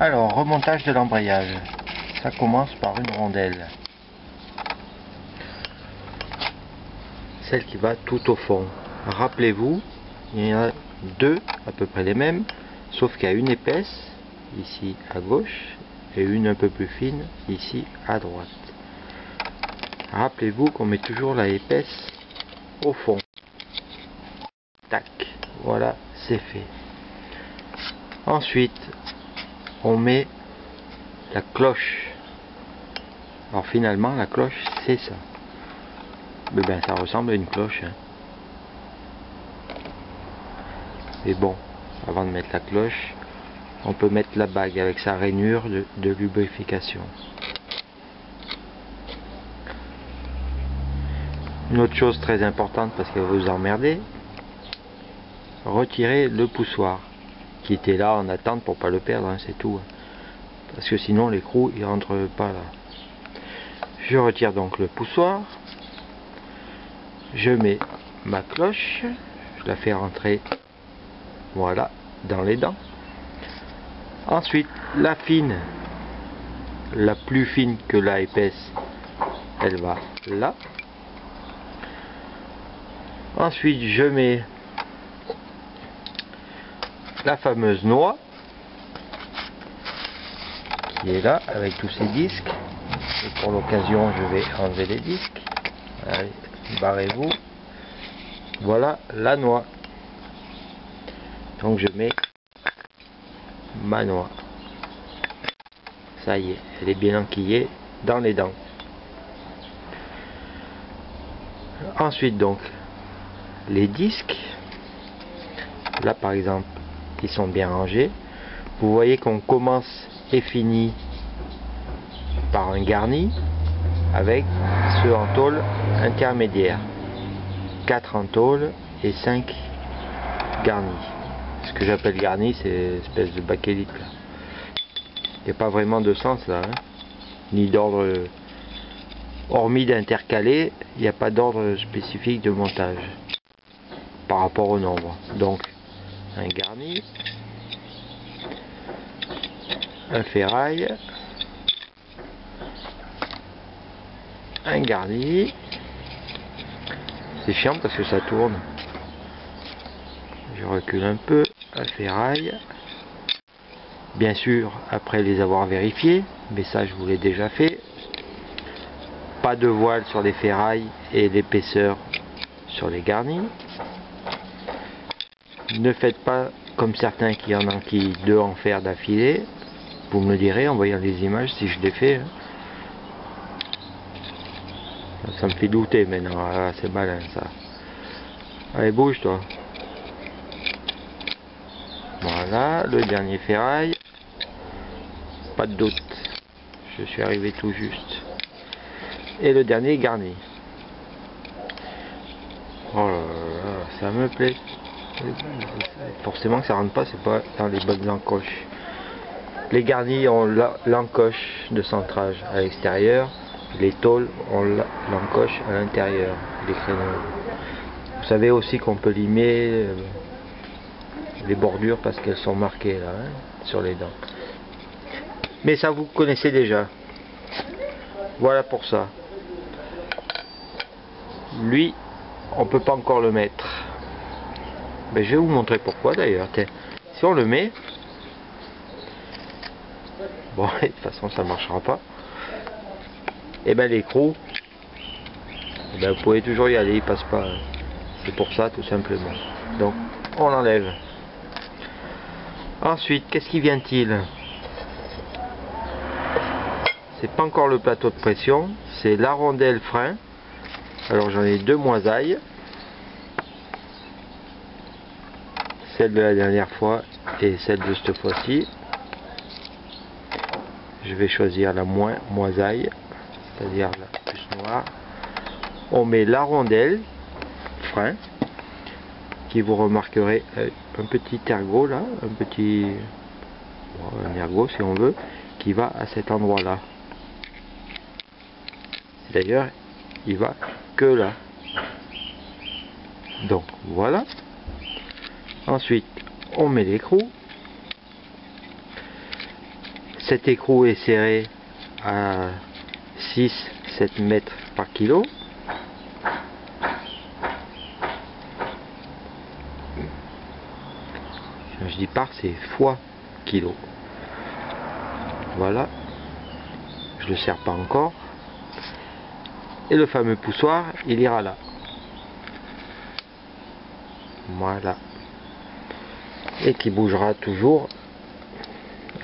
Alors, remontage de l'embrayage. Ça commence par une rondelle. Celle qui va tout au fond. Rappelez-vous, il y en a deux à peu près les mêmes, sauf qu'il y a une épaisse ici à gauche et une un peu plus fine ici à droite. Rappelez-vous qu'on met toujours la épaisse au fond. Tac, voilà, c'est fait. Ensuite, on met la cloche. Alors finalement, la cloche, c'est ça. Mais ben, ça ressemble à une cloche. Hein. Et bon, avant de mettre la cloche, on peut mettre la bague avec sa rainure de lubrification. Une autre chose très importante parce qu'elle va vous emmerder, retirez le poussoir qui était là en attente pour pas le perdre, hein, c'est tout. Parce que sinon l'écrou il rentre pas là. Je retire donc le poussoir, je mets ma cloche, je la fais rentrer voilà dans les dents. Ensuite la fine, la plus fine que la épaisse, elle va là. Ensuite je mets la fameuse noix qui est là avec tous ces disques. Et pour l'occasion je vais enlever les disques. Allez, barrez-vous. Voilà la noix. Donc je mets ma noix. Ça y est, elle est bien enquillée dans les dents. Ensuite donc les disques, là par exemple, ils sont bien rangés. Vous voyez qu'on commence et finit par un garni avec ceux en tôle intermédiaire. 4 en tôle et 5 garnis. Ce que j'appelle garni, c'est une espèce de bakélite là. Il n'y a pas vraiment de sens là, hein, ni d'ordre, hormis d'intercaler, il n'y a pas d'ordre spécifique de montage par rapport au nombre. Donc un garni, un ferraille, un garni. C'est chiant parce que ça tourne. Je recule un peu, un ferraille. Bien sûr, après les avoir vérifiés, mais ça je vous l'ai déjà fait. Pas de voile sur les ferrailles et l'épaisseur sur les garnis. Ne faites pas comme certains qui en enquillent 2 en fer d'affilée. Vous me le direz en voyant les images si je l'ai fait. Ça me fait douter maintenant, ah, c'est malin ça. Allez, bouge toi. Voilà, le dernier ferraille. Pas de doute, je suis arrivé tout juste. Et le dernier garni. Oh là là, ça me plaît. Forcément que ça rentre pas, c'est pas dans les bonnes encoches. Les garnis ont l'encoche de centrage à l'extérieur, les tôles ont l'encoche à l'intérieur, les créneaux. Vous savez aussi qu'on peut limer les bordures parce qu'elles sont marquées là, hein, sur les dents. Mais ça vous connaissez déjà. Voilà pour ça. Lui, on peut pas encore le mettre. Mais je vais vous montrer pourquoi d'ailleurs. Si on le met, bon, de toute façon ça marchera pas. Et ben l'écrou, ben, vous pouvez toujours y aller, il passe pas. C'est pour ça tout simplement. Donc on l'enlève. Ensuite, qu'est-ce qui vient-il? C'est pas encore le plateau de pression, c'est la rondelle frein. Alors j'en ai 2 moisailles. Celle de la dernière fois et celle de cette fois-ci. Je vais choisir la moins moisaille, c'est-à-dire la plus noire. On met la rondelle frein, qui vous remarquerez un petit ergot là, un ergot si on veut, qui va à cet endroit là. D'ailleurs, il va que là. Donc voilà. Ensuite, on met l'écrou. cet écrou est serré à 6-7 mètres par kilo. Quand je dis par, c'est fois kilo. Voilà. Je le serre pas encore. Et le fameux poussoir, il ira là. Voilà. Et qui bougera toujours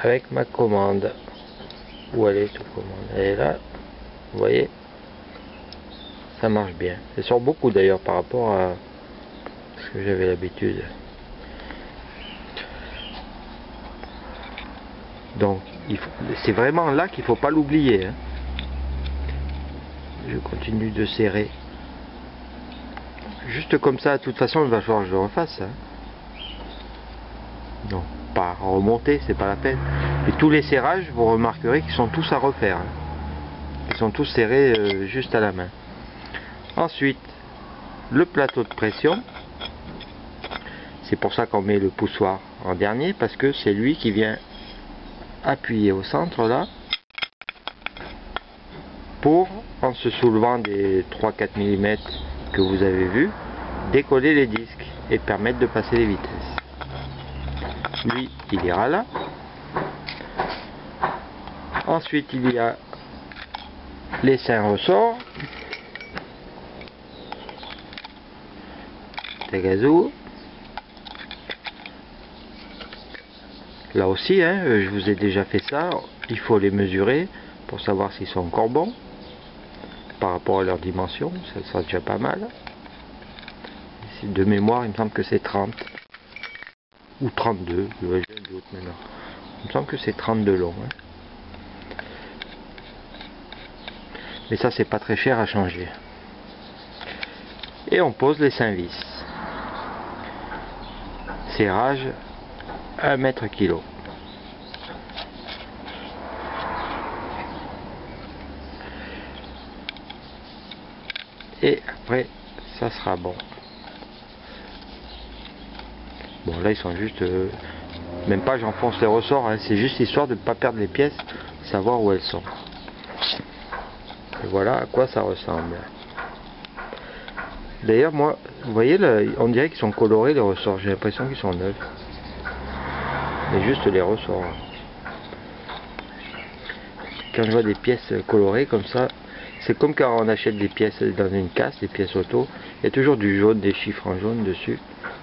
avec ma commande. Où elle est, toute commande? Elle est là. Vous voyez, ça marche bien. Elle sort beaucoup d'ailleurs par rapport à ce que j'avais l'habitude. Donc, c'est vraiment là qu'il ne faut pas l'oublier. Hein. Je continue de serrer. Juste comme ça, de toute façon, il va falloir que je le refasse. Hein. Non, pas remonter, c'est pas la peine. Et tous les serrages, vous remarquerez qu'ils sont tous à refaire. Hein. Ils sont tous serrés juste à la main. Ensuite, le plateau de pression. C'est pour ça qu'on met le poussoir en dernier, parce que c'est lui qui vient appuyer au centre là, pour, en se soulevant des 3-4 mm que vous avez vu, décoller les disques et permettre de passer les vitesses. Lui, il ira là. Ensuite, il y a les 5 ressorts. Des gazous. Là aussi, hein, je vous ai déjà fait ça. Il faut les mesurer pour savoir s'ils sont encore bons par rapport à leur dimension. Ça sera déjà pas mal. De mémoire, il me semble que c'est 30 ou 32. J'ai un doute maintenant. Il me semble que c'est 32 long. Hein. Mais ça, c'est pas très cher à changer. Et on pose les 5 vis. Serrage 1 mètre kilo. Et après, ça sera bon. Bon, là, ils sont juste... même pas j'enfonce les ressorts, hein, c'est juste histoire de ne pas perdre les pièces, savoir où elles sont. Et voilà à quoi ça ressemble. D'ailleurs, moi, vous voyez, là, on dirait qu'ils sont colorés, les ressorts. J'ai l'impression qu'ils sont neufs. Mais juste les ressorts. Quand je vois des pièces colorées comme ça, c'est comme quand on achète des pièces dans une casse, des pièces auto. Il y a toujours du jaune, des chiffres en jaune dessus.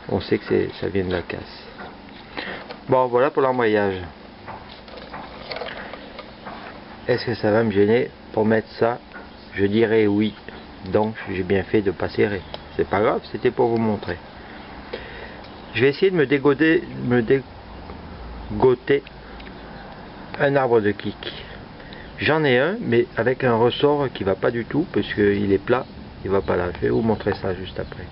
On sait que ça vient de la casse. Bon, voilà pour l'embrayage. Est-ce que ça va me gêner pour mettre ça? Je dirais oui. Donc j'ai bien fait de pas serrer. C'est pas grave, c'était pour vous montrer. Je vais essayer de me dégoter un arbre de kick. J'en ai un, mais avec un ressort qui va pas du tout, parce qu'il est plat, il va pas là. Je vais vous montrer ça juste après.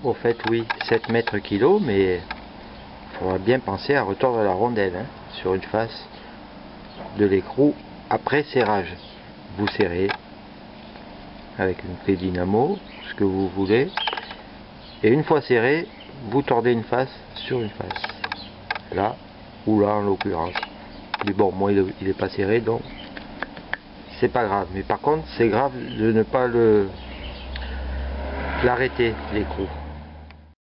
Au fait, oui, 7 mètres kilo, mais il faudra bien penser à retordre la rondelle hein, sur une face de l'écrou après serrage. Vous serrez avec une clé dynamo, ce que vous voulez, et une fois serré, vous tordez une face sur une face. Là, ou là en l'occurrence. Mais bon, moi il est pas serré, donc c'est pas grave. Mais par contre, c'est grave de ne pas l'arrêter, l'écrou.